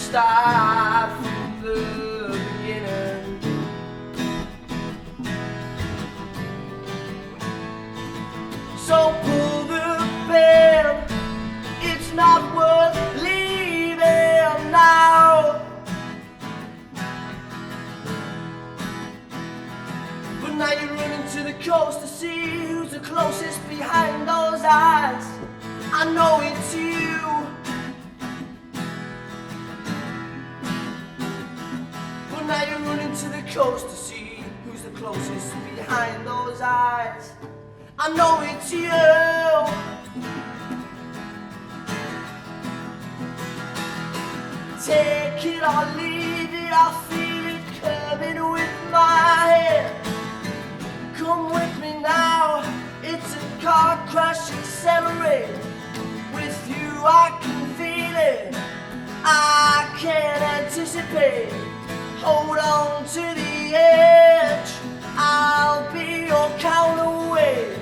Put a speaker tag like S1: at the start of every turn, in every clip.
S1: start from the beginning. So pull the pin, it's not worth leaving now. But now you're running to the coast to see who's the closest behind those eyes. I know it's you. But now you're running to the coast to see who's the closest behind those eyes. I know it's you. Take it or leave it, I feel it coming with my head. Come with me now, it's a car crash, accelerate. With you I can feel it, I can't anticipate. Hold on to the edge, I'll be your counterweight.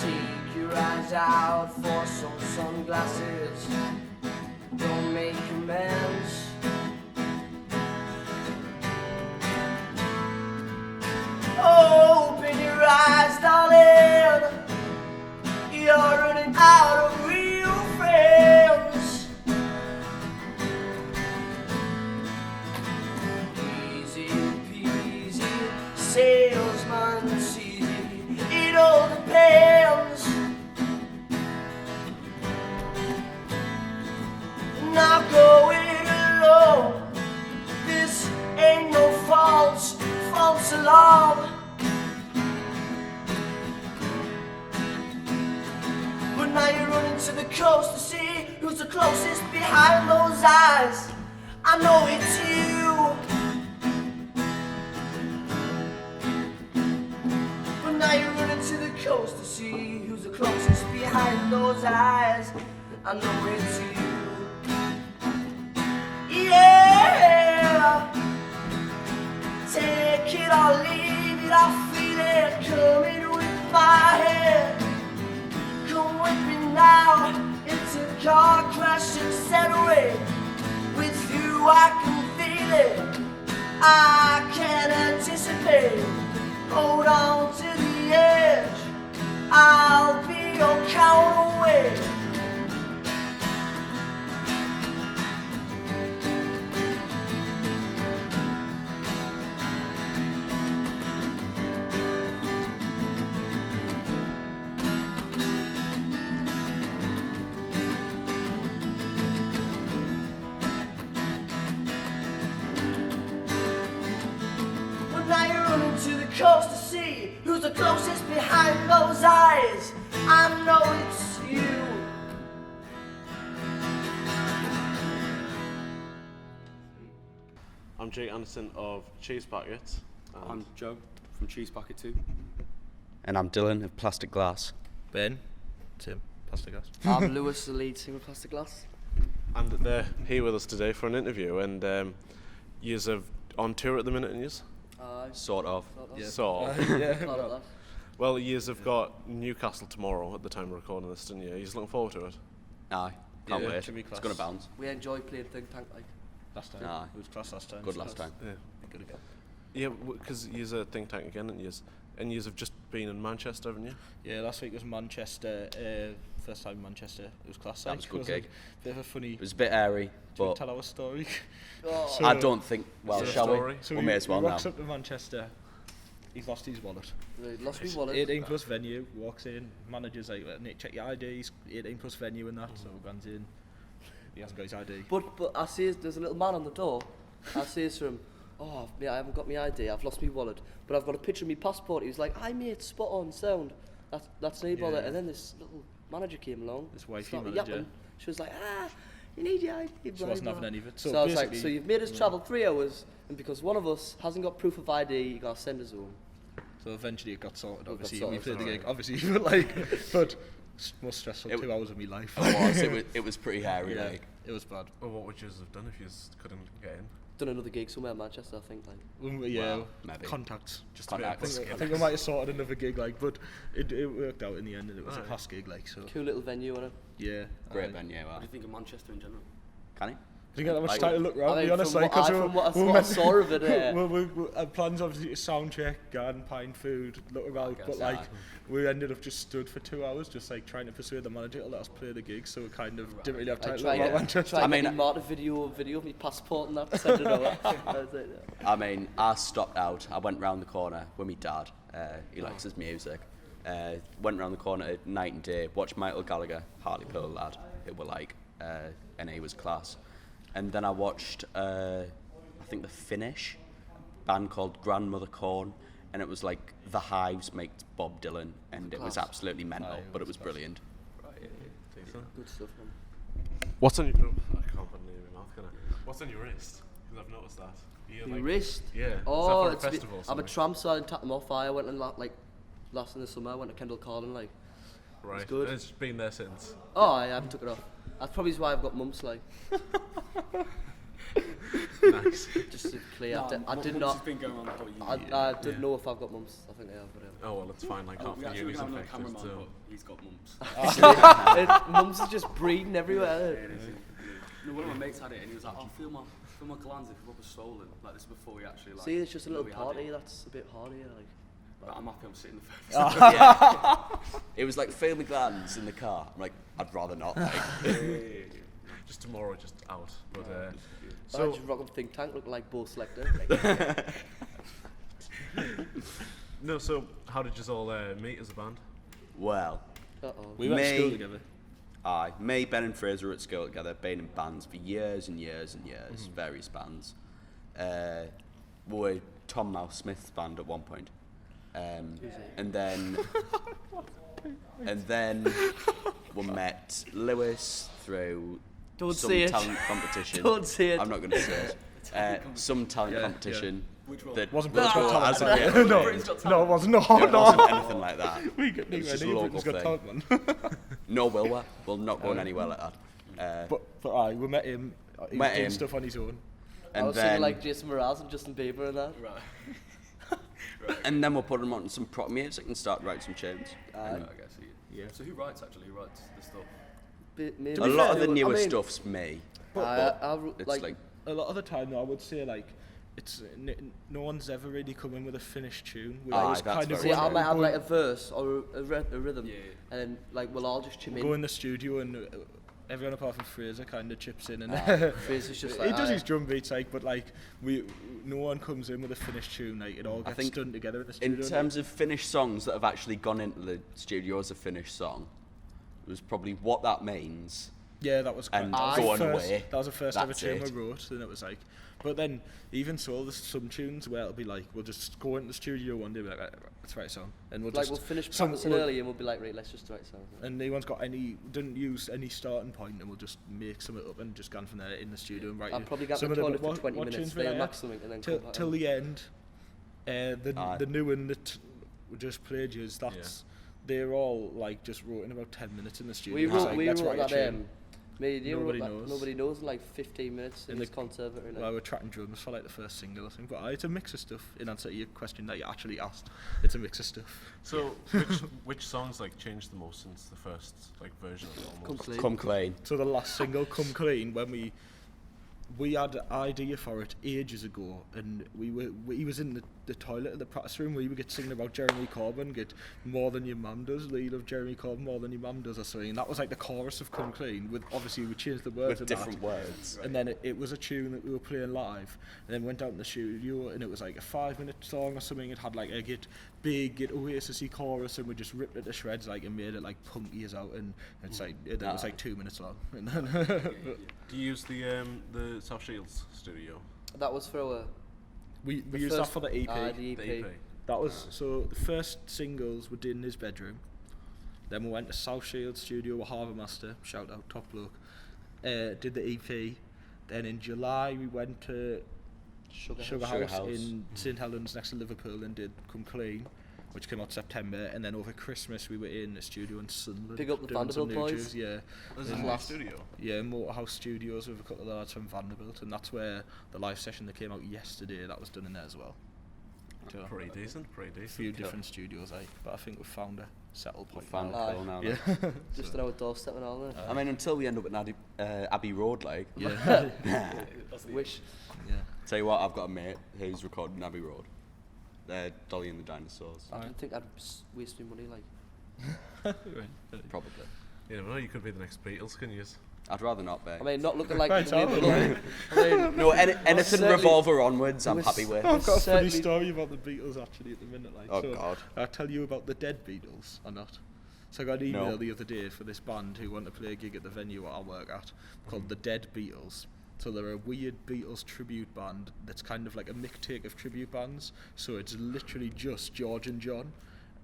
S1: Take your eyes out for some sunglasses, don't make amends. Open your eyes, darling, you're running out of real friends. Easy peasy, salesman easy, it all depends. Not going alone, this ain't no false alarm. But now you're running to the coast to see who's the closest behind those eyes. I know it's you. But now you're running to the coast to see who's the closest behind those eyes. I know it's you. Yeah. Take it or leave it, I feel it coming with my head. Come with me now, it's a car crash, accelerate. With you I can feel it, I can't anticipate. Hold on to the edge, I'll be your counterweight. To the coast to see who's the closest behind those eyes. I know it's you.
S2: I'm Jake Anderson of Cheese Packets.
S3: I'm Joe from Cheese Packet 2.
S4: And I'm Dylan of Plastic Glass.
S5: Ben, Tim, Plastic Glass.
S1: I'm Lewis, the lead singer of Plastic Glass.
S2: And they're here with us today for an interview. And yous are on tour at the minute, and yous?
S4: Sort of.
S5: Yeah.
S2: So,
S5: Yeah.
S2: well, yous have got Newcastle tomorrow at the time of recording this, didn't you? Yous looking forward to it?
S4: Aye, can't
S5: Yeah,
S4: wait.
S5: should be
S4: It's
S5: class.
S4: going to bounce.
S1: We enjoy playing Think Tank like.
S5: Last time.
S4: Aye.
S5: It was class last time.
S4: Good
S5: so
S4: last
S5: that's
S4: time.
S2: Yeah.
S5: Good again.
S2: Yeah, because yous are a think tank again, and yous have just been in Manchester, haven't you?
S5: Yeah, last week was Manchester. First time in Manchester. It was class.
S4: That was a good
S5: Like,
S4: gig.
S5: bit of a funny.
S4: It was a bit airy,
S5: Do you
S4: but
S5: tell our story?
S1: Oh.
S5: So-
S4: I don't think, well,
S2: Is it a
S4: shall
S2: story?
S4: we?
S5: So
S4: We may as well now.
S5: rocks up to Manchester. He's lost his wallet.
S1: They lost me wallet.
S5: 18 plus venue. Walks in. Manager's like, Nick, check your IDs. 18 plus venue and that. So runs in. He hasn't got his ID.
S1: But I see there's a little man on the door. I say to him, oh, I haven't got my ID, I've lost my wallet, but I've got a picture of my passport. He was like, "Hi mate, spot on, sound. That's no bother."
S5: Yeah.
S1: And then this little manager came along.
S5: This wifey
S1: started
S5: manager.
S1: yapping. She was like, you need your ID.
S5: She
S1: blah,
S5: wasn't
S1: blah."
S5: having any of it.
S1: So I was like,
S5: basically-
S1: so you've made us travel 3 hours, and because one of us hasn't got proof of ID, you got to send us home.
S5: So eventually it got sorted.
S1: It got
S5: Obviously,
S1: sorted,
S5: we played the
S2: alright.
S5: gig. Obviously, but like, but most stressful
S4: It
S5: 2 hours of my life.
S4: It was pretty hairy,
S5: Yeah,
S4: like.
S5: it was bad.
S2: Well, what would yous have done if yous couldn't get in?
S1: done another gig somewhere in Manchester, I think. Like,
S5: Yeah,
S4: Well, maybe.
S5: contacts.
S2: Just
S4: Contacts.
S5: I think we might have sorted another gig, like, but it worked out in the end, and it was a class gig, like, so.
S1: cool little venue, wasn't it?
S5: Yeah.
S4: Great venue.
S3: What do you think of Manchester in general?
S4: Can he?
S5: I didn't get that much
S4: Like-
S5: time to look around,
S1: I
S5: to be
S1: mean,
S5: honest,
S1: from
S5: like,
S1: what
S5: because
S1: from what I saw of it,
S5: our plans obviously to sound check, garden, pine food, look around,
S3: guess,
S5: but like we ended up just stood for 2 hours, just like trying to persuade the manager to let us play the gig, so we kind of didn't really have time
S1: I
S5: to
S1: tried
S5: look around
S1: to
S5: Manchester.
S1: try
S4: I
S1: to
S4: mean,
S1: get Martin video of my passport and that, send it over. I was like,
S4: I mean, I stopped out. I went round the corner with my dad. He likes his music. Went round the corner at night and day. Watched Michael Gallagher, Hartlepool lad, who were like, and he was class. And then I watched, I think the Finnish band called Grandmother Corn, and it was like The Hives make Bob Dylan, and it was
S1: Class.
S4: absolutely mental, but it was brilliant.
S1: good stuff, man.
S2: What's on your... Oh, I can't put it in my mouth, can I? What's on your wrist? Because I've noticed that. You
S1: Your
S2: like,
S1: wrist?
S2: Yeah. Is that
S1: Oh,
S2: for a
S1: it's a bit,
S2: festival or
S1: I'm a
S2: something?
S1: tramp, so I didn't tap them off. I went and like last in the summer, I went to Kendall Carlin, like.
S2: Right.
S1: good.
S2: And it's been there since.
S1: Oh, I haven't took it off. That's probably why I've got mumps, like.
S2: Nice.
S1: Just to be clear, I did
S3: It's
S1: not.
S3: been going on for you.
S1: I didn't know if I've got mumps. I think I have, but
S2: Oh, well, it's fine. Like, half
S3: we
S2: the
S3: actually
S2: uni's
S3: have another
S2: infected,
S3: cameraman,
S2: so...
S3: but he's got mumps.
S1: Mumps is just breeding everywhere.
S3: No, one of my mates had it, and he was like, "Oh, I feel my glands if proper swollen." Like this is before we actually like.
S1: See, it's just a little
S3: we had
S1: party
S3: it.
S1: that's a bit harder, like.
S3: But I'm happy I'm sitting the first.
S4: Yeah. It was like, feel my glands in the car. I'm like, I'd rather not. Like.
S2: Just tomorrow, just out. But,
S1: So I just rock up think tank, look like Bo Selector.
S2: no, so how did you all meet as a band?
S4: Well,
S5: We went to
S4: Me-
S5: school together.
S4: me, Ben and Fraser were at school together, been in bands for years and years and years, various bands. We were Tom Mouse Smith's band at one point. And then we met Lewis through
S1: Don't
S4: some
S1: say it.
S4: talent competition.
S1: Don't say it.
S4: I'm not going to say it. Some talent competition.
S3: Which one?
S4: That
S5: Wasn't
S4: was
S5: Britain's Got
S4: as
S5: Talent.
S4: of yet-
S5: No, it wasn't. No,
S4: It
S5: no.
S4: wasn't anything like that.
S5: We got
S4: It was just a
S5: anywhere.
S4: local
S5: Got
S4: thing.
S5: talent, man.
S4: No, will we? We're not going anywhere like that.
S5: But aye, we met him. He was
S4: Met
S5: doing
S4: him.
S5: stuff on his own.
S1: I
S4: And
S1: was singing
S4: then,
S1: like Jason Mraz and Justin Bieber and that.
S3: Right.
S4: and then we'll put him on some prop music and start writing some tunes.
S3: I guess.
S5: Yeah.
S3: So who writes actually? Who writes the stuff?
S1: Maybe
S4: A lot of the
S1: I
S4: newer
S1: mean,
S4: stuff's me.
S1: It's
S4: It's like
S5: A lot of the time, though, I would say like it's no one's ever really come in with a finished tune. We
S4: Aye,
S5: always
S4: that's
S5: kind of
S1: See,
S4: very
S1: I
S4: true.
S1: might have
S5: go-
S1: like a verse or a rhythm,
S3: Yeah.
S1: and then like we'll all just chime
S5: go
S1: in.
S5: in the studio and everyone apart from Fraser kind of chips in and
S1: Fraser's just
S5: he
S1: like,
S5: does
S1: aye.
S5: his drum beats like, but like no one comes in with a finished tune. Like it all gets
S4: think
S5: done together in the
S4: in
S5: studio.
S4: terms of finished songs that have actually gone into the studio as a finished song, was probably what that means.
S5: Yeah, that was
S4: And
S5: that was
S4: going
S5: the first,
S4: away,
S5: That was the first ever
S4: that's
S5: tune
S4: it.
S5: we wrote, and it was like. But then, even so, there's some tunes where it'll be like, we'll just go into the studio one day, be like, right, let's write a song, and we'll
S1: Like
S5: just
S1: we'll finish
S5: some-
S1: practicing
S5: we'll-
S1: early and we'll be like, right, let's just write something.
S5: And no one's got didn't use any starting point, and we'll just make something up and just gone from there in the studio and write.
S1: I'll
S5: it.
S1: probably get
S5: Some
S1: in
S5: of
S1: the
S5: the-
S1: toilet for 20
S5: what
S1: minutes,
S5: tunes we
S1: fail
S5: like,
S1: max something, and then
S5: till
S1: come back
S5: till
S1: in.
S5: the end.
S4: Aye.
S5: The new one that we just played you, that's they're all like just wrote in about 10 minutes in the studio.
S1: We
S5: It's
S1: wrote,
S5: like,
S1: we
S5: let's
S1: wrote
S5: write a
S1: that.
S5: tune.
S1: Me and you
S5: Nobody
S1: wrote that.
S5: knows.
S1: Nobody knows in like 15 minutes in
S5: In
S1: this
S5: the-
S1: conservatory.
S5: Well, we're tracking drums for like the first single, I think. But it's a mix of stuff. In answer to your question that you actually asked, it's a mix of stuff.
S2: So, which songs like changed the most since the first like version of it? Almost?
S1: Complete.
S4: Come clean.
S5: So the last single, "Come Clean," when we had an idea for it ages ago, and he was in the toilet in the practice room. We would get singing about Jeremy Corbyn, get more than your mum does. Lee love Jeremy Corbyn more than your mum does, or something. And that was like the chorus of "Come Clean." With obviously we changed the words
S4: With
S5: of
S4: different
S5: that.
S4: words.
S5: And then it was a tune that we were playing live, and then went out in the studio, and it was like a 5-minute song or something. It had like a big Oasis-y chorus, and we just ripped it to shreds, like, and made it like punky as out, and it's like it was like 2 minutes long. And then
S2: Do you use the South Shields studio?
S1: That was for our.
S5: we
S1: the
S5: used that
S1: first-
S5: for the EP.
S1: The EP.
S2: The EP.
S5: That was so the first singles we did in his bedroom. Then we went to South Shields studio with Harbour Master, shout out, top bloke. Did the EP. Then in July we went to Sugar
S4: Sugar
S5: House
S4: House.
S5: in St Helens next to Liverpool and did "Come Clean." which came out September, and then over Christmas we were in a studio in Sunderland.
S6: Pick up the
S5: doing some
S6: Vanderbilt
S5: new
S6: boys.
S5: tunes, Yeah.
S2: This is
S5: And
S2: my studio.
S5: Yeah, Motorhouse Studios with a couple of lads from Vanderbilt, and that's where the live session that came out yesterday, that was done in there as well. So,
S2: Pretty decent, pretty
S5: a
S2: decent.
S5: few different studios, but I think we've found a settled point
S4: Found
S5: now.
S4: cool now.
S5: Yeah.
S6: Just an our doorstep and all that.
S4: I mean, until we end up at Abbey Road, like.
S5: Yeah.
S6: Wish.
S5: Yeah.
S4: Tell you what, I've got a mate who's recording Abbey Road. Dolly and the Dinosaurs.
S6: I don't think I'd waste my money like.
S4: Probably.
S2: You never know, you could be the next Beatles, can you?
S4: I'd rather not be.
S6: I mean, not looking like
S5: Right,
S6: the way
S5: Alan.
S6: they look. I mean,
S4: No, anything
S6: certainly-
S4: Revolver onwards, I'm
S6: was-
S4: happy with.
S5: I've got a funny
S6: Certainly-
S5: story about the Beatles actually at the minute. Like,
S4: Oh,
S5: so
S4: God.
S5: I'll tell you about the Dead Beetles or not. So I got an email
S4: No.
S5: the other day for this band who want to play a gig at the venue I work at called the Dead Beetles. So they're a weird Beatles tribute band that's kind of like a mixtape of tribute bands. So it's literally just George and John.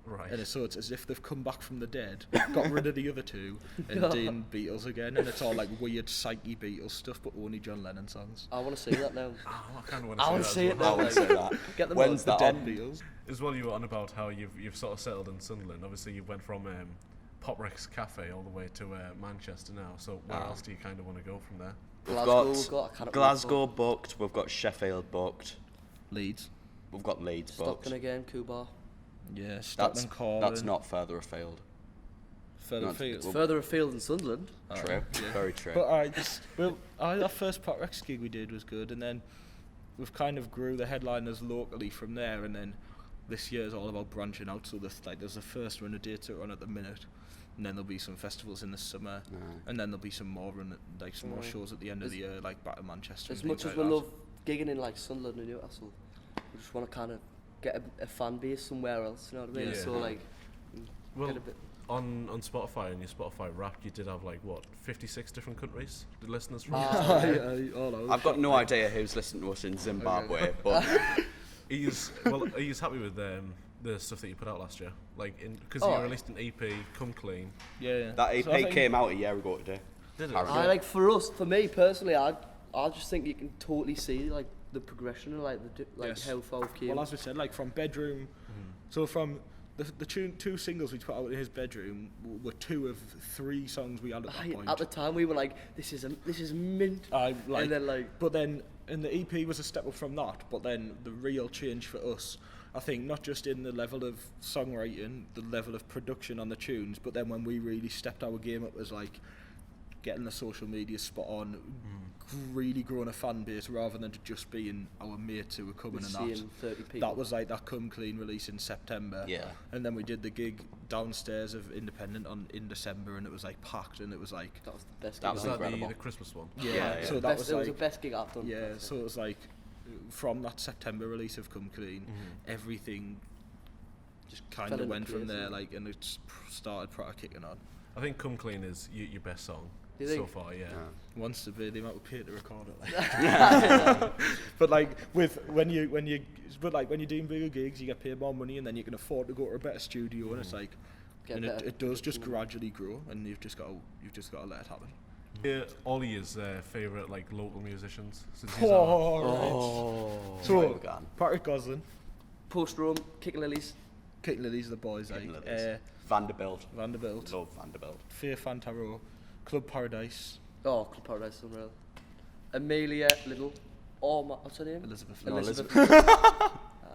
S2: Right.
S5: And so it's as if they've come back from the dead, got rid of the other two, and done Beatles again. And it's all like weird psyche Beatles stuff, but only John Lennon songs.
S6: I want to see that now.
S2: Oh, I kind of
S6: I
S2: want
S6: want
S2: to
S6: to
S2: say
S6: see
S2: that
S6: it
S2: as
S6: now.
S2: well.
S4: I would say that.
S6: Get them
S4: When's
S6: on.
S5: The
S4: that
S5: Dead
S4: on?
S5: Beatles.
S2: As well, you were on about how you've sort of settled in Sunderland. Obviously, you went from Pop Rex Cafe all the way to Manchester now. So where else do you kind of want to go from there?
S6: Glasgow,
S4: We've
S6: we've got I can't
S4: Glasgow booked, we've got Sheffield booked,
S5: Leeds.
S4: we've got Leeds booked.
S6: Stockton again, Cuba.
S5: Yeah, Stockton, Corlin.
S4: That's not further afield.
S5: further
S4: not-
S5: afield.
S6: It's further afield than Sunderland.
S4: True, very true.
S5: But our first Pot Rex gig we did was good, and then we've kind of grew the headliners locally from there, and then this year is all about branching out. So there's the first run of dates that are on at the minute, and then there'll be some festivals in the summer, and then there'll be some more some more shows at the end of the year, like back to Manchester.
S6: As
S5: and
S6: much
S5: things
S6: as we
S5: like that.
S6: love gigging in like Sunderland and Newcastle, we just want to kind of get a fan base somewhere else. You know what I mean?
S2: Yeah.
S6: So like,
S2: Well,
S6: get a bit.
S2: on Spotify and your Spotify Wrapped, you did have like what 56 different countries the listeners from.
S5: All over.
S4: I've got no idea who's listening to us in Zimbabwe, but
S2: Are you happy with the stuff that you put out last year? Like, because
S6: Oh,
S2: you released an EP, Come Clean.
S5: Yeah.
S4: that EP
S5: So I think-
S4: came out a year ago today.
S2: Did it?
S4: Apparently.
S6: I like for me personally, I just think you can totally see like the progression and like
S5: Yes.
S6: how far we've came.
S5: Well, as we said, like from bedroom, so from the two singles we put out in his bedroom were two of three songs we had at that point.
S6: At the time, we were like, "This is mint,"
S5: I like,
S6: and then like,
S5: but then, and the EP was a step up from that. But then the real change for us, I think, not just in the level of songwriting, the level of production on the tunes, but then when we really stepped our game up as like getting the social media spot on, really growing a fan base rather than just being our mates who were coming and that.
S6: seeing 30 people.
S5: That was like that Come Clean release in September.
S4: Yeah.
S5: And then we did the gig downstairs of Independent in December, and it was like packed, and it was like
S6: That was the best.
S4: That
S6: gig
S4: was
S2: Was
S6: I've
S2: that
S4: incredible.
S2: the Christmas one?
S4: Yeah.
S5: So that
S6: Best-
S5: was
S6: it was
S5: like
S6: the best gig I've done.
S5: yeah. So it was like from that September release of Come Clean, everything just kind
S6: Fell
S5: of
S6: into
S5: went from
S6: place,
S5: there,
S6: didn't it?
S5: like, and it started proper kicking on.
S2: I think Come Clean is your best song
S6: Do you
S2: so
S6: think?
S2: far. Yeah.
S5: Wants to be the amount we paid to record it. Like. But like when you're doing bigger gigs, you get paid more money, and then you can afford to go to a better studio, and it's like,
S6: Get
S5: and
S6: better
S5: it does just
S6: production.
S5: gradually grow, and you've just got to let it happen.
S2: Yeah, Ollie's favourite like local musicians. Since he's
S5: So
S4: Right, began.
S5: Patrick Gosling,
S6: Post Rome, Kicking Lilies.
S5: Kate Lilly's the boys,
S4: Kicking
S5: like
S4: Lilies. Vanderbilt.
S5: Vanderbilt,
S4: Love Vanderbilt.
S5: Fair Fantaro, Club Paradise,
S6: Oh, Club Paradise, unreal. Amelia Little. Oh, what's her name?
S5: Elizabeth
S4: No,
S5: Little.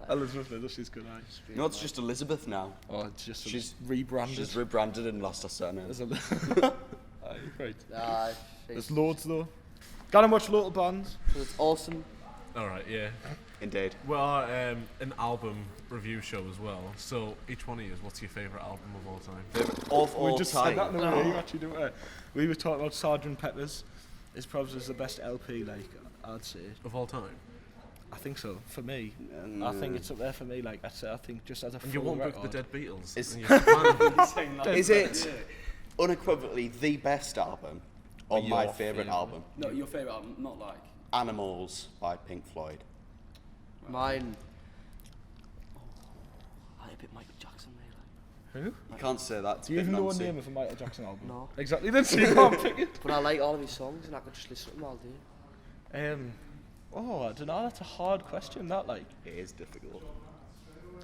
S4: Elizabeth.
S5: Little, she's good. Aye.
S4: No, it's just Elizabeth now.
S5: Oh, it's just
S4: She's-
S5: rebranded.
S4: She's rebranded and lost her surname.
S5: There's Aye, right.
S6: Ah,
S5: There's loads though. Gotta watch local bands.
S6: it's awesome.
S2: All right, yeah.
S4: Indeed.
S2: Well, an album review show as well. So each one of you, what's your favourite album of all time?
S4: Of
S5: We
S4: all
S5: just
S4: time.
S5: said that in a way, actually, didn't we? We were talking about Sgt. Pepper's. It's probably the best LP, like, I'd say.
S2: Of all time.
S5: I think so, for me. I think it's up there for me, like, I think just as a
S2: And you
S5: full
S2: won't book the
S5: record.
S2: Dead Beetles.
S4: Is-
S2: and you're a fan of them.
S4: Is it unequivocally the best album or my
S5: Your
S4: favourite
S5: favourite?
S4: album?
S3: No, your favourite album, not like.
S4: Animals by Pink Floyd.
S6: Mine. Oh, I like a bit Michael Jackson, really.
S5: Who?
S4: You can't say that. It's
S5: Do you
S4: a bit
S5: even know a
S4: nonsense.
S5: name of a Michael Jackson album?
S6: No.
S5: Exactly, then so you can't pick it.
S6: But I like all of his songs, and I could just listen to them all day.
S5: I don't know, that's a hard question, that, like.
S4: It is difficult.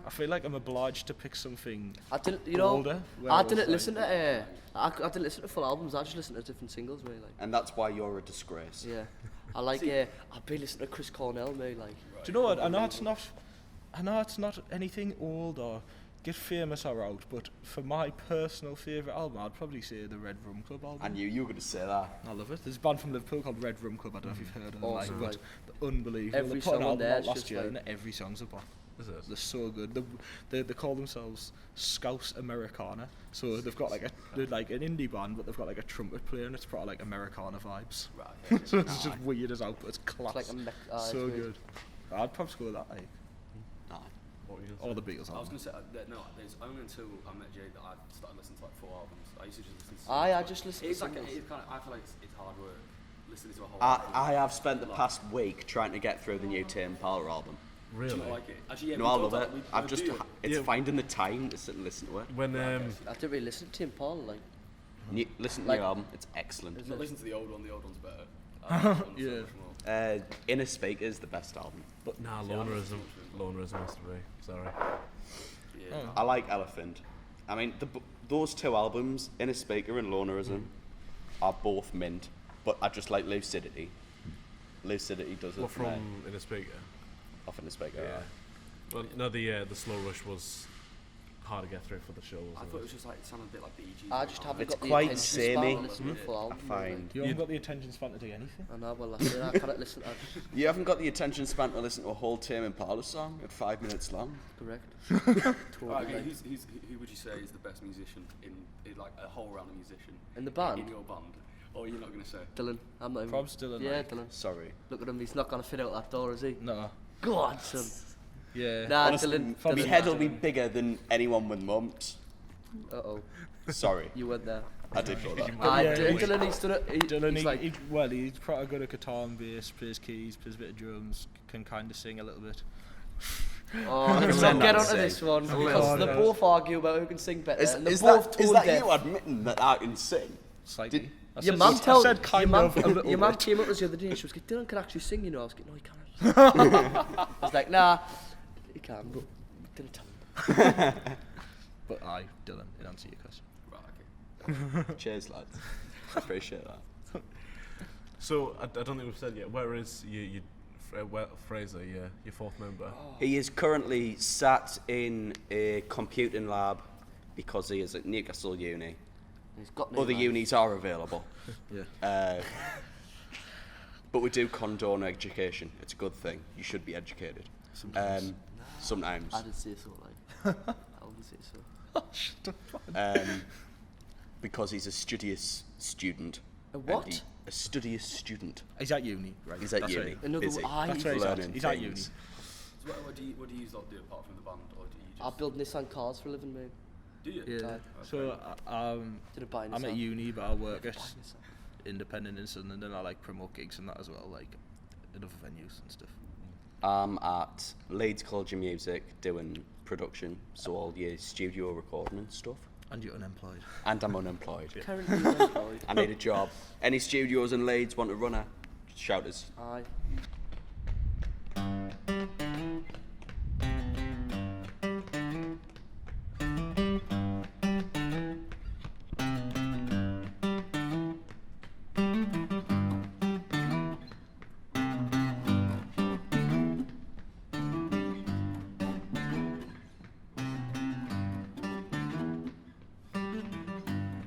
S5: I feel like I'm obliged to pick something
S6: I didn't, you know,
S5: older. where
S6: I
S5: was
S6: didn't
S5: like-
S6: listen to, I didn't listen to full albums. I just listened to different singles, mate. Like,
S4: And that's why you're a disgrace.
S6: yeah, I like, I've been listening to Chris Cornell, mate. Like,
S5: Do you know what? I know it's not anything old or Get Famous or out, but for my personal favourite album, I'd probably say the Red Rum Club album.
S4: I knew you were going to say that.
S5: I love it. There's a band from Liverpool called Red Rum Club. I don't know if you've heard of them,
S6: Awesome,
S5: but they're unbelievable.
S6: Every
S5: They put an
S6: song on
S5: album
S6: there
S5: out
S6: is
S5: last
S6: just
S5: year,
S6: like-
S5: and every song's a bop.
S2: Is it?
S5: They're so good. They call themselves Scouse Americana. So they've got they're like an indie band, but they've got like a trumpet player, and it's probably like Americana vibes.
S3: Right, okay.
S5: So it's just weird as hell, but it's class.
S6: it's like a
S5: so
S6: it's weird.
S5: good. I'd probably go with that. Like,
S4: Nah.
S2: What were you
S5: all
S2: gonna
S5: the Beatles
S3: I was
S5: albums.
S3: going to say, no, it's only until I met Jay that I started listening to like 4 albums. I used to just listen to
S6: I
S3: singles,
S6: just
S3: but
S6: listen to
S3: it's like,
S6: singles.
S3: it's kind of, I feel like it's hard work listening to a whole
S4: I
S3: album.
S4: have spent the past week trying to get through the new Tame Impala album.
S3: Do
S2: really?
S3: you not like it? Actually, yeah,
S4: No,
S3: we
S4: I
S3: talked
S4: love
S3: about
S4: it.
S3: we
S4: I've just,
S3: do it.
S4: it's
S2: Yeah.
S4: finding the time to sit and listen to it.
S2: When
S6: I didn't really listen to Tim Paul, like,
S4: Listen to
S6: Like-
S4: the album, it's excellent.
S3: Not listen to the old one's better. I like the old one so
S5: Yeah.
S3: much more.
S4: Inner Speaker is the best album.
S2: nah,
S3: Yeah, I'm
S2: Lonerism.
S3: not
S2: Lonerism has to be. Sorry.
S3: Yeah.
S5: Oh.
S4: I like Elephant. I mean, those 2 albums, Inner Speaker and Lonerism, are both mint, but I just like Lucidity. Lucidity does it
S2: What
S4: for me.
S2: from In a Speaker?
S4: Off Inner Speaker.
S2: Yeah. Well, no, the Slow Rush was hard to get through for the show.
S3: I
S2: Wasn't
S3: thought it was just like, it sounded a bit like Bee Gees.
S6: I just haven't
S4: It's
S6: got the
S4: quite
S6: attention span
S4: samey.
S6: to listen to a full
S4: I
S6: album.
S4: find.
S5: You haven't got the attention span to do anything.
S6: I know, well, that's it. I can't listen to
S4: You haven't got the attention span to listen to a whole Tame Impala song at 5 minutes long.
S6: correct.
S3: Right,
S6: Totally.
S3: okay, who would you say is the best musician in like a whole round of musician
S6: In the band?
S3: in your band? Or you're not going to say?
S6: Dylan, I'm not even.
S5: Prob's Dylan,
S6: Yeah,
S5: like-
S6: Dylan.
S4: Sorry.
S6: Look at him, he's not going to fit out that door, is he?
S5: No.
S6: Go on, son.
S5: Yeah.
S6: Nah,
S4: Honestly,
S6: Dylan.
S4: my
S6: Dylan.
S4: head will be bigger than anyone with mumps.
S6: Uh-oh,
S4: Sorry.
S6: you went there.
S4: I did know that.
S6: Dylan, he's done it.
S5: Dylan,
S6: he's like,
S5: he's pretty good at guitar and bass, plays keys, plays a bit of drums, can kind of sing a little bit.
S6: oh, let's
S4: pretend
S6: not get
S4: not
S6: onto
S4: to
S6: this
S4: sing.
S6: one because they
S5: no.
S6: both argue about who can sing better, and they're
S4: Is
S6: both
S4: that
S6: tone deaf.
S4: you admitting that I can sing?
S5: Slightly.
S4: Did-
S5: I
S6: Your
S5: said-
S6: mum
S5: I
S6: told
S5: said kind
S6: your mum,
S5: of a little
S6: your mum
S5: bit.
S6: came up to us the other day and she was like, Dylan can actually sing, you know. I was like, no, he can't. I was like, nah, he can, but didn't tell him.
S5: But Dylan, in answer to your question.
S3: Right, okay.
S4: Cheers, lads. I appreciate that.
S2: So I don't think we've said yet. Where is Fraser, your 4th member?
S4: He is currently sat in a computing lab because he is at Newcastle Uni.
S6: He's got no
S4: Other
S6: life.
S4: unis are available.
S5: Yeah.
S4: But we do condone education. It's a good thing. You should be educated.
S5: Sometimes.
S4: Sometimes.
S6: I didn't say so, like. I wouldn't say so.
S4: Because he's a studious student.
S6: A
S4: And
S6: what?
S4: A studious student.
S5: He's at uni, right?
S4: He's at
S5: That's
S4: uni.
S5: right.
S6: Another
S4: busy.
S6: one- I-
S5: That's where he's at.
S4: learning
S5: He's at
S4: things.
S5: uni.
S3: So what do you lot do apart from the band? Or do you just...
S6: I build Nissan cars for a living, mate.
S3: Do you?
S5: Yeah.
S6: Aye.
S5: So
S6: Didn't buy a
S5: I'm at
S6: Nissan.
S5: uni, but I work at
S6: Buy a Nissan.
S5: independent in Sunderland, and I like promote gigs and that as well, like in other venues and stuff.
S4: I'm at Leeds College of Music doing production, so all your studio recording and stuff.
S5: And you're unemployed.
S4: And I'm unemployed.
S6: Currently unemployed.
S4: I need a job. Any studios in Leeds want a runner? Shout us.
S6: Aye.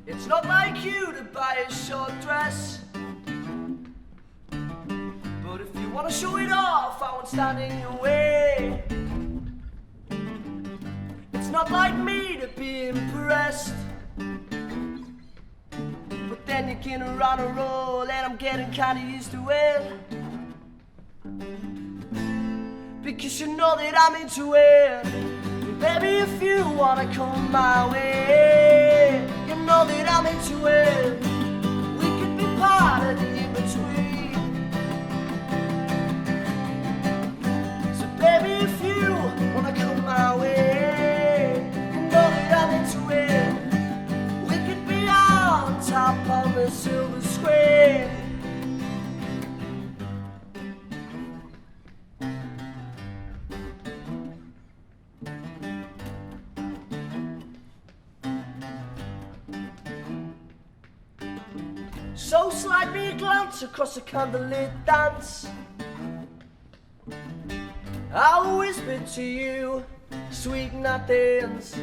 S1: It's not like you to buy a short dress. But if you wanna show it off, I won't stand in your way. It's not like me to be impressed. But then you can run a roll, and I'm getting kinda used to it. Because you know that I'm into it. Baby, if you wanna come my way, you know that I'm into it. We could be part of the in-between. So baby, if you wanna come my way, you know that I'm into it. We could be on top of the silver screen. So slide me a glance across the candlelit dance. I'll whisper to you sweet nothings,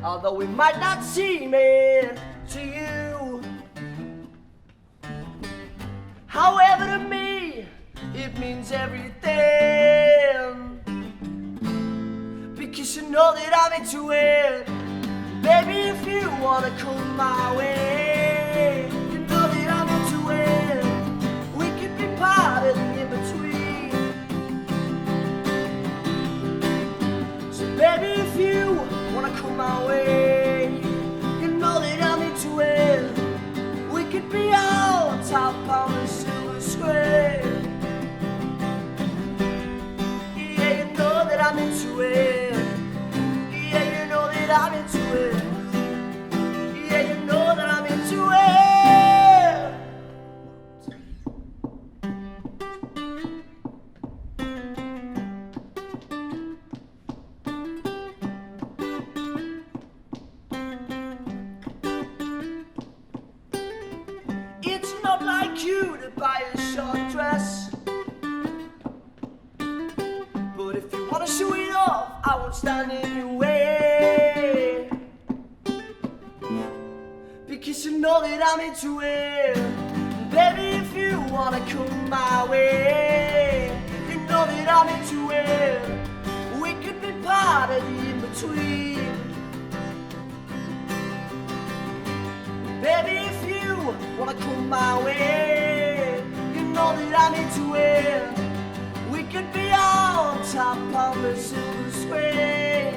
S1: although it might not seem it to you. However, to me, it means everything, because you know that I'm into it. Baby, if you wanna come my way, you know that I'm into it. We could be part of the in-between. So baby, if you wanna come my way, you know that I'm into it. We could be on top on the silver screen. Yeah, you know that I'm into it. Yeah, you know that I'm into it. Yeah, you know that I'm into it. It's not like you to buy a short dress, but if you wanna show it off, I won't stand in your way, because you know that I'm into it. Baby, if you wanna come my way, you know that I'm into it. We could be part of the in-between. Baby, if you wanna come my way, you know that I'm into it. We could be on top on the silver screen.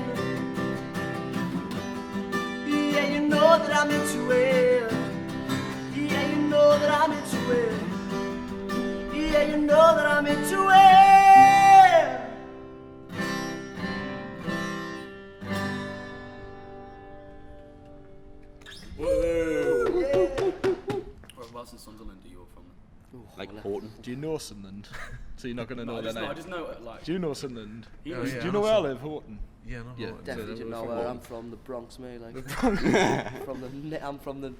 S1: Yeah, you know that I'm into it. Yeah, you know that I'm into it. Yeah, you know that I'm into it.
S3: Whereabouts in Sunderland are you from?
S4: Like Horton.
S5: Do you know Sunderland? So you're not going to know
S3: I
S5: their
S3: just know, I
S5: name.
S3: just know it, like.
S5: Do you know Sunderland?
S3: He
S2: Oh,
S3: was-
S2: yeah,
S5: Do you
S2: I
S5: know where I
S2: know
S5: live, Horton?
S2: Yeah, no.
S5: Yeah.
S2: Horton.
S6: Definitely
S5: So
S6: didn't know
S5: we're
S6: where
S5: from
S6: I'm from. The Bronx, mate. Like from the.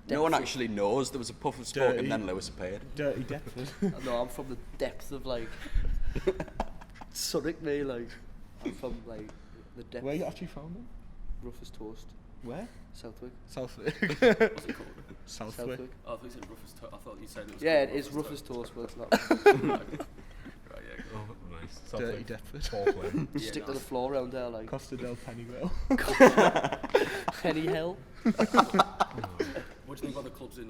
S4: No one
S6: depths
S4: actually knows there was a puff of smoke
S5: Dirty.
S4: and then Lewis appeared.
S5: Dirty Deptford.
S6: No, I'm from the depths of like Surrey, me. Like I'm from like the depths.
S5: Where you actually found them?
S6: Rough as toast.
S5: Where?
S6: Southwick.
S5: Southwick.
S3: What's it called?
S5: Southwick.
S3: Oh, I thought you said rough as toast. I thought you said it was.
S6: Yeah,
S3: called
S6: it is rough as toast, but it's not.
S3: Right, yeah.
S2: Oh, nice.
S5: Dirty
S2: Southwick.
S5: Deptford.
S2: Portland.
S3: Yeah,
S6: Stick to
S3: nice.
S6: the floor around there, like
S5: Costa del Pennywell.
S6: penny hell.
S3: What do you think about the clubs in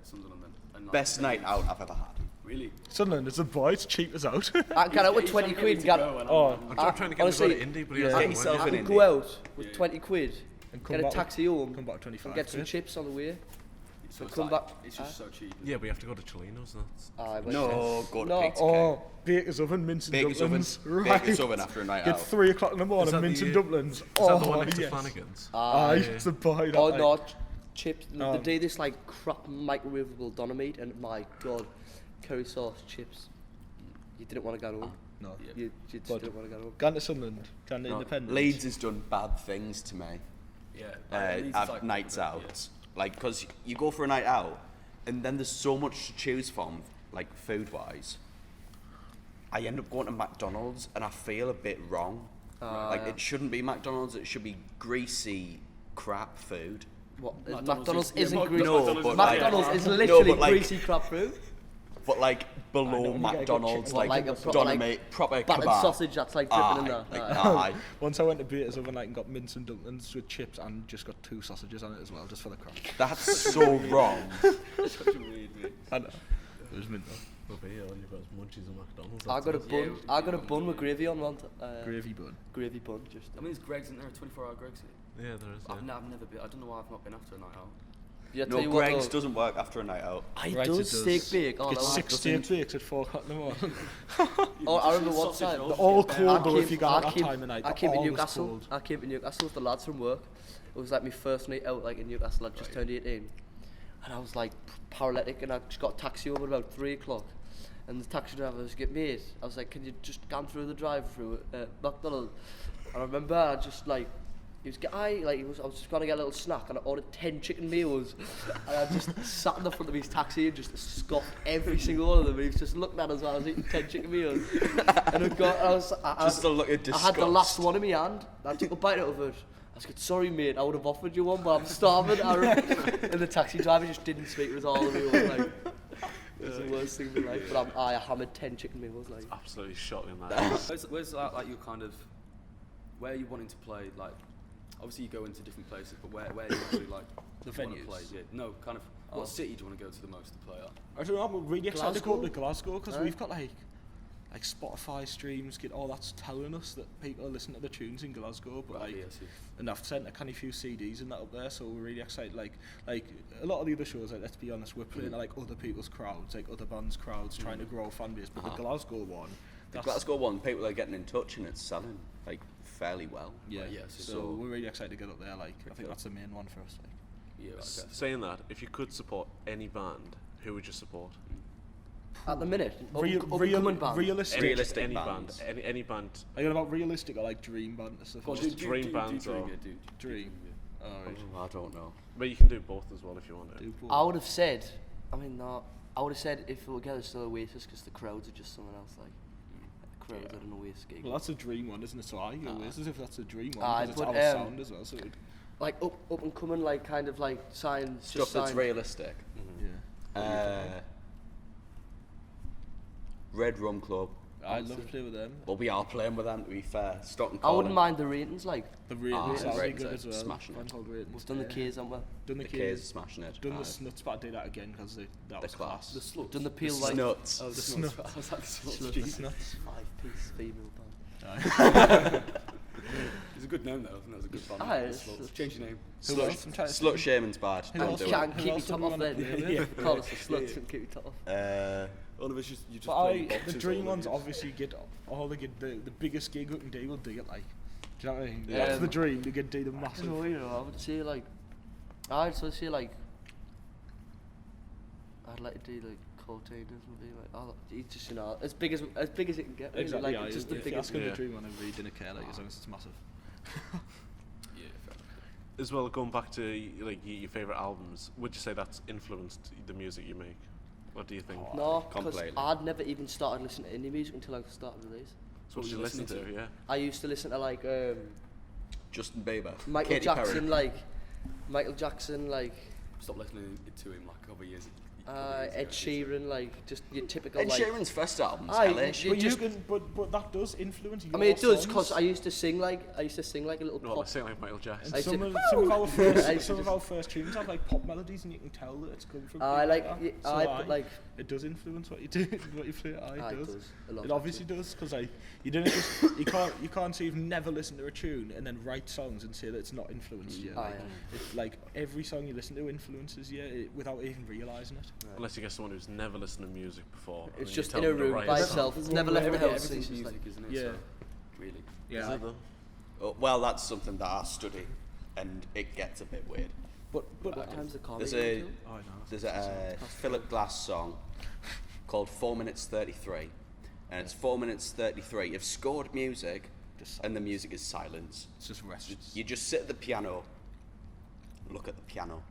S3: Sunderland then? And, like,
S4: Best night out I've ever had.
S3: Really?
S5: Sunderland is a boy, it's cheap as out.
S6: I can get out with
S3: He's
S6: 20
S3: trying to
S6: quid.
S3: get
S6: Get,
S3: me to go, and
S5: Oh.
S2: I'm trying to get him to go
S6: honestly,
S2: to Indy, but he
S5: yeah.
S2: hasn't
S4: Get
S2: won
S4: yourself
S2: yet.
S6: I
S4: in
S6: could
S4: Indy.
S6: go out with
S3: Yeah.
S6: 20 quid,
S5: And
S6: get a
S5: back,
S6: taxi home,
S5: come back 25
S6: and get some
S5: quid.
S6: chips on the way.
S3: So it's
S6: come
S3: like,
S6: back-
S3: it's just so cheap.
S2: Yeah, we have to go to Cholinos. That's
S4: No, go to
S6: No.
S4: Pizza
S5: Oh, Baker's Oven, mince and
S4: Baker's Oven.
S5: dumplings. Right.
S4: Baker's Oven after a night
S5: Get
S4: out.
S5: 3 o'clock in the morning,
S2: that
S5: mince
S2: the,
S5: and
S2: uh,
S5: dumplings.
S2: Is that the one
S5: Oh,
S2: next to
S5: yes.
S2: Flanagan's?
S5: Aye,
S2: yeah.
S5: it's the boy that
S6: Oh
S5: like.
S6: no, chips.
S5: Oh.
S6: They do this like crap microwavable doner meat, and my god, curry sauce chips. You didn't want to go home.
S5: No.
S3: Yeah.
S6: You just
S5: But-
S6: didn't want to go home.
S5: Gone to Sunderland, gone to
S4: No,
S5: Independence.
S4: Leeds has done bad things to me
S3: Yeah. Leeds is
S4: at
S3: like-
S4: nights
S3: yeah.
S4: out. Like, because you go for a night out, and then there's so much to choose from, like food-wise. I end up going to McDonald's, and I feel a bit wrong. Like,
S6: yeah.
S4: it shouldn't be McDonald's, it should be greasy crap food.
S6: What?
S3: McDonald's
S6: McDonald's
S3: is- yeah,
S6: isn't
S3: Mc-
S6: greasy.
S4: No,
S3: McDonald's
S4: but
S3: is
S4: like-
S6: McDonald's is
S4: No,
S6: literally
S4: but like-
S6: greasy crap food.
S4: But like
S5: I
S4: below
S5: know, you gotta get
S4: McDonald's,
S5: chicken.
S6: What,
S4: like,
S6: like a proper,
S4: Donna
S6: like,
S4: mate, proper
S6: Battered
S4: kebab.
S6: sausage that's like dripping in
S4: Aye,
S6: there.
S4: like,
S6: Aye.
S4: aye.
S5: Once I went to Baker's Oven and got mince and dumplings with chips and just got 2 sausages on it as well, just for the crack.
S4: That's so wrong.
S3: Such a weird mate.
S5: I know. It was mint though.
S2: Over here, all you've got is munchies and McDonald's.
S6: I got a
S2: that's it.
S6: bun. I got a bun with gravy on one.
S5: Gravy bun.
S6: Gravy bun, just.
S3: I mean, is Greg's in there? 24-hour Greg's here.
S2: Yeah, there is.
S3: I've
S2: Yeah.
S3: never been. I don't know why I've not been after a night out.
S6: Yeah, tell
S4: No,
S6: you what,
S4: Greg's
S6: though,
S4: doesn't work after a night out.
S6: I
S5: Right,
S6: does
S5: it does.
S6: steak bake. Oh,
S5: Get
S6: no,
S5: 6 steak bakes at 4 o'clock in the morning.
S6: Oh, I remember one
S3: Sausage
S6: time.
S3: rolls.
S5: They're all
S3: Yeah.
S5: cold though if you got at that time of night.
S6: I came
S5: They're
S6: to
S5: always
S6: Newcastle.
S5: cold.
S6: I came to Newcastle with the lads from work. It was like my first night out, like in Newcastle. I just turned 18, and I was like paralytic, and I just got a taxi over about 3 o'clock. And the taxi driver was getting mate. I was like, "Can you just come through the drive-through at McDonald's?" I remember I just like I was just gonna get a little snack and I ordered 10 chicken meals and I just sat in the front of his taxi and just scoffed every single one of them. He was just looking at us while I was eating 10 chicken meals. And
S4: Just a look at
S6: I
S4: disgust.
S6: had the last one in my hand. I took a bite out of it. I was like, sorry mate, I would have offered you one, but I'm starving. And the taxi driver just didn't speak to us all of it. Like, it was the worst thing in my life. But I hammered 10 chicken meals. Like,
S2: Absolutely shocking that.
S3: Where's like your kind of, where are you wanting to play? Like, obviously you go into different places, but where you actually like
S5: The
S3: wanna
S5: venues?
S3: play? Yeah, no, kind of. What city do you want to go to the most to play at?
S5: I don't know, I'm really excited to go up to
S6: Glasgow?
S5: Glasgow because we've got like Spotify streams, get all that's telling us that people listen to the tunes in Glasgow, but
S3: Right,
S5: like,
S3: yes,
S5: and I've sent a kind of few CDs and that up there, so we're really excited. Like a lot of the other shows, like, let's be honest, we're playing to like other people's crowds, like other bands' crowds, trying to grow a fan base. But the Glasgow one,
S4: The Glasgow one, people are getting in touch and it's selling like fairly well.
S5: yeah.
S3: Right, yes,
S5: So we're really excited to get up there. Like, I think that's the main one for us. Like.
S3: Yeah, okay.
S2: Saying that, if you could support any band, who would you support?
S6: at the minute,
S5: Realistic
S2: Any
S4: bands.
S2: band. Any band.
S5: Are you on about realistic or like dream band and stuff?
S3: Well,
S2: Just dream bands
S3: dream,
S2: or-
S3: yeah, do
S5: Dream.
S3: yeah.
S5: Oh, right.
S4: I don't know.
S2: But you can do both as well if you want to.
S5: Do both.
S6: I would have said, I would have said if we were together, still Oasis, because the crowds are just someone else. Like, the crowds at an Oasis gig.
S5: Well, that's a dream one, isn't it? So I go as if that's a dream one
S6: Aye,
S5: because it's
S6: but,
S5: our sound as well. So
S6: Like up and coming, like kind of like signs.
S4: Stuff that's realistic.
S5: yeah,
S4: Red Rum Club.
S5: I'd love to play with them.
S4: Well, we are playing with them, to be fair. Stockton
S6: I wouldn't
S4: Corner.
S6: mind the ratings. Like,
S5: The ratings
S4: Ah,
S5: are
S4: Ratings
S5: good
S4: are
S5: as well.
S4: smashing
S5: Band
S4: it.
S5: called Ratings.
S6: we've done the K's, haven't we?
S5: Done the
S4: The K's are
S5: K's.
S4: smashing it.
S5: Done
S4: Aye.
S5: the Snuts, but I did that again because that was
S4: class.
S3: The sluts.
S6: Done the Peel like
S4: Snuts.
S3: Oh, the
S5: The
S3: sluts.
S5: Snuts.
S3: I was like, the sluts.
S6: Sluts.
S3: Jesus.
S5: Snuts.
S6: 5-piece female band.
S3: It's a good name though. I think that was a good band.
S6: Aye,
S3: The
S6: it's-
S3: Sluts. Change your name.
S5: Who else? I'm trying to
S4: Slut shaming's bad.
S5: Who
S4: Don't
S5: else
S4: do
S5: can-
S4: it.
S6: Can't keep
S5: else
S6: me
S5: do
S6: top
S5: we
S6: off
S5: wanna
S6: then.
S5: play with?
S6: Call us the sluts and keep me top off.
S3: All of us just you just
S5: But
S3: play
S5: the
S3: boxes
S5: dream
S3: all
S5: ones
S3: over.
S5: obviously get all they get the biggest gig we can do. We'll do it like. Do you know what I mean?
S6: Yeah.
S5: That's the dream. You can do the
S6: I
S5: massive.
S6: don't know, you know, I would say like, I'd sort of say like, I'd like to do like Cortainers and be like, oh, it's just, you know, as big as it can get. Really.
S5: Exactly.
S6: Like,
S5: Yeah,
S6: it's just the
S5: if you're
S6: biggest.
S5: asking
S2: Yeah.
S5: the dream one, I really didn't care. Like as long as it's massive.
S3: Yeah, fair enough.
S2: As well, going back to like your favourite albums, would you say that's influenced the music you make? What do you think?
S6: No, because
S4: Completely.
S6: I'd never even started listening to indie music until I started with these.
S2: So what do you
S3: you
S2: listen to?
S3: listening
S2: Yeah.
S6: I used to listen to like
S4: Justin Bieber.
S6: Michael
S4: Katy
S6: Jackson,
S4: Perry.
S6: like Michael Jackson, like
S3: Stop listening to him like a couple of years.
S6: Ed Sheeran, like just your typical
S4: Ed
S6: like.
S4: Sheeran's first album's
S6: Aye,
S4: hellish.
S6: you
S5: But
S6: just-
S5: but that does influence.
S6: I mean, it does
S5: songs.
S6: because I used to sing like a little
S2: No,
S6: pop.
S2: let's say like Michael Jackson.
S6: I used
S5: Some
S6: to-
S5: of
S6: I
S5: our
S6: used
S5: first
S6: to
S5: some of our first tunes have like pop melodies, and you can tell that it's come from.
S6: I
S5: people
S6: like,
S5: that.
S6: yeah,
S5: So
S6: but like,
S5: it does influence what you do, what you play.
S6: Aye,
S5: It
S6: it
S5: does.
S6: does, a lot
S5: It obviously does because like you didn't just you can't say you've never listened to a tune and then write songs and say that it's not influenced you.
S6: Aye,
S5: Like, like every song you listen to influences you without even realising it.
S2: Unless you get someone who's never listened to music before. and
S6: it's
S2: then
S6: just
S2: you
S6: in
S2: tell
S6: a
S2: them to
S6: room
S2: write
S6: by
S2: a song.
S6: itself. It's never left the house.
S3: Everything's
S6: It's just
S3: music,
S6: like,
S3: isn't it?
S5: Yeah.
S3: So, really.
S2: Is it though?
S4: Oh, well, that's something that I study, and it gets a bit weird.
S5: But
S6: what time's the comedy?
S4: There's a
S6: until?
S5: oh no.
S4: there's a Philip Glass song called 4 minutes 33, and it's 4 minutes 33 of scored music,
S5: Just
S4: and the music is silence.
S5: It's just rest.
S4: You just sit at the piano, look at the piano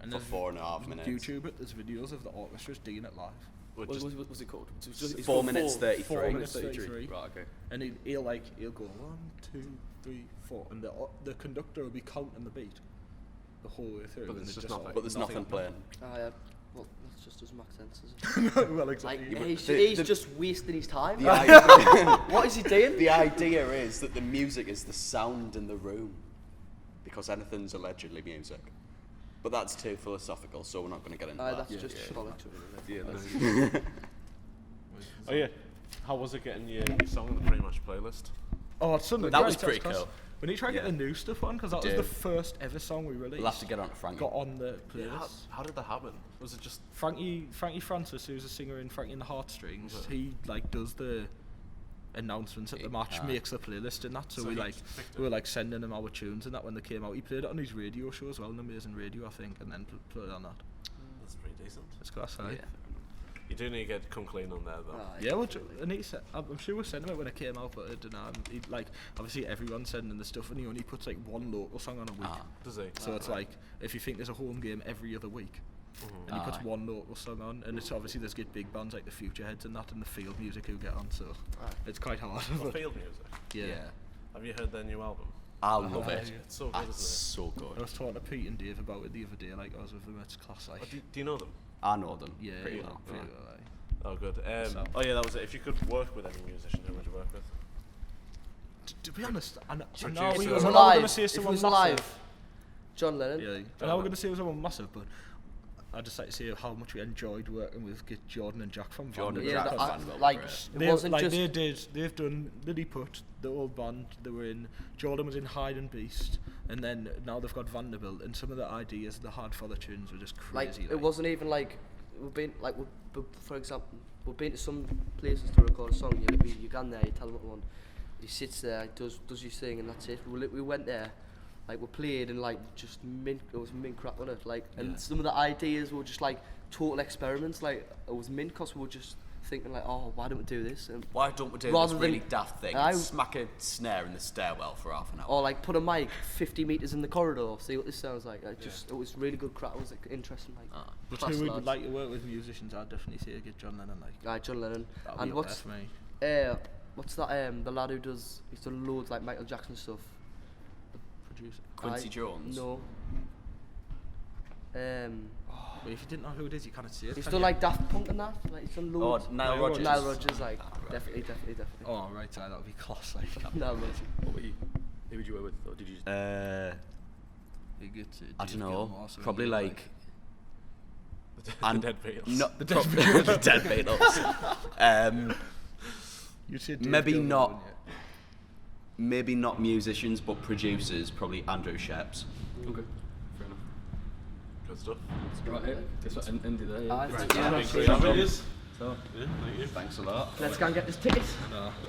S5: And
S4: for
S5: there's
S4: 4.5 minutes.
S5: YouTube it. There's videos of the orchestras digging it live.
S2: Or
S3: What's
S2: just-
S3: it called? It's
S4: 4 minutes
S5: 4
S4: 33.
S5: minutes 33.
S3: Right, okay.
S5: And he'll go 1, 2, 3, 4, and the conductor will be counting the beat the whole way through.
S2: But
S5: and
S2: there's
S5: it's
S2: just nothing.
S4: But there's nothing playing.
S6: Yeah. Well, that just doesn't make sense, is it?
S5: well,
S6: Like,
S5: exactly.
S6: he's just wasting his time.
S4: The idea,
S6: What is he doing?
S4: the idea is that the music is the sound in the room, because anything's allegedly music. But that's too philosophical, so we're not going to get into that.
S6: That's just bollocks.
S3: Yeah, that's
S2: Oh yeah. How was it getting your song on the pre-match playlist?
S5: Oh, it's Sunderland.
S4: That
S5: right,
S4: was
S5: that's
S4: pretty
S5: 'cause
S4: cool.
S5: We need to try and get
S4: Yeah.
S5: the new stuff on because that was
S4: Did.
S5: the first ever song we released.
S4: We'll have to get on to Frankie.
S5: Got on the
S2: Yeah,
S5: playlist.
S2: how did that happen? Was it just
S5: Frankie Francis, who's a singer in Frankie and the Heartstrings, he like does the announcements at the match, makes the playlist and that. So,
S2: So
S5: we
S2: he
S5: like
S2: picked
S5: we were like sending him our tunes and that when they came out. He played it on his radio show as well, an amazing radio I think, and then played it on that.
S2: that's pretty decent.
S5: It's class, aye.
S2: You do need to get Come Clean on there though.
S5: Yeah, well, and I'm sure we sent him it when it came out, but I don't know. Like, obviously everyone's sending the stuff, and he only puts like one local song on a week.
S2: Does he?
S5: So it's like, if you think there's a home game every other week, and he puts one local song on, and it's obviously there's get big bands like the Futureheads and that, and the Field Music who get on, so it's quite hard.
S2: Well, Field Music.
S5: Yeah.
S2: Have you heard their new album?
S4: I love it.
S2: It's so good,
S4: It's
S2: isn't
S4: so
S5: I
S4: good.
S5: was talking to Pete and Dave about it the other day, like I was with them, it's class, like.
S2: it? Do you know them?
S4: I know them
S5: Yeah,
S4: pretty
S5: yeah,
S4: well.
S5: pretty well, like.
S2: Oh, good.
S5: So-
S2: Oh yeah, that was it. If you could work with any musician, who would you work with?
S5: To be honest, I know
S2: Producer.
S5: we're
S2: If it
S6: was
S5: going
S6: alive,
S5: to say
S6: if it
S5: someone
S6: was
S5: massive.
S6: alive, John Lennon.
S5: Yeah, I know we're going to say someone massive, but I'd just like to say how much we enjoyed working with Jordan and Jack from
S4: Jordan
S5: Vanderbilt.
S4: and
S6: Yeah,
S4: Jack
S6: that,
S4: Van Vanderbilt
S6: like
S4: were great.
S6: it
S5: They,
S6: wasn't
S5: like
S6: just.
S5: they've done Lilliput, the old band they were in. Jordan was in Hyde and Beast, and then now they've got Vanderbilt, and some of the ideas they had for the tunes were just
S6: Like
S5: crazy.
S6: it wasn't even like we've been like for example we've been to some places to record a song. You go in there, you tell him what you want. He sits there, does his thing, and that's it. We went there, like we played and like just mint. It was mint crap on it. Like and some of the ideas were just like total experiments. Like it was mint because we were just thinking like, oh, why don't we do this? And
S4: Why don't we do
S6: Rather
S4: this really
S6: than-
S4: daft thing?
S6: I-
S4: Smack a snare in the stairwell for half an hour.
S6: or like put a mic 50 meters in the corridor, see what this sounds like. It was really good crap. It was like interesting. Like
S5: But
S6: class
S5: who would
S6: lads.
S5: like to work with musicians? I'd definitely say get John Lennon. Like
S6: John Lennon.
S5: that'd
S6: And
S5: be up
S6: what's
S5: there for me.
S6: what's that? The lad who he's done loads like Michael Jackson stuff.
S5: Producer.
S4: Quincy Jones.
S6: No.
S5: But if you didn't know who it is, you can't see it.
S6: He's
S5: can
S6: done
S5: you?
S6: like Daft Punk and that. Like he's done loads.
S4: Nile
S5: Nile
S4: Rodgers.
S6: Nile Rodgers, like definitely.
S5: Oh right, that would be class. Like.
S6: No, man.
S3: What were you? Who would you work with, or did you just?
S5: You get to
S4: I
S5: Dave
S4: don't know.
S5: Gilmour, so
S4: Probably
S5: you
S4: like.
S2: The Dead Beetles.
S4: No, the Dead Beetles.
S5: you'd say Dave
S4: Maybe
S5: Gilmour,
S4: not.
S5: wouldn't you?
S4: Maybe not musicians, but producers. Probably Andrew Sheps.
S3: Okay, fair enough.
S2: Good stuff.
S3: Right, guess what? End it there. Yeah.
S6: Aye,
S2: Right,
S6: yeah.
S2: thank you.
S3: So,
S2: Yeah, thank you.
S3: thanks a lot.
S6: Let's go and get this ticket.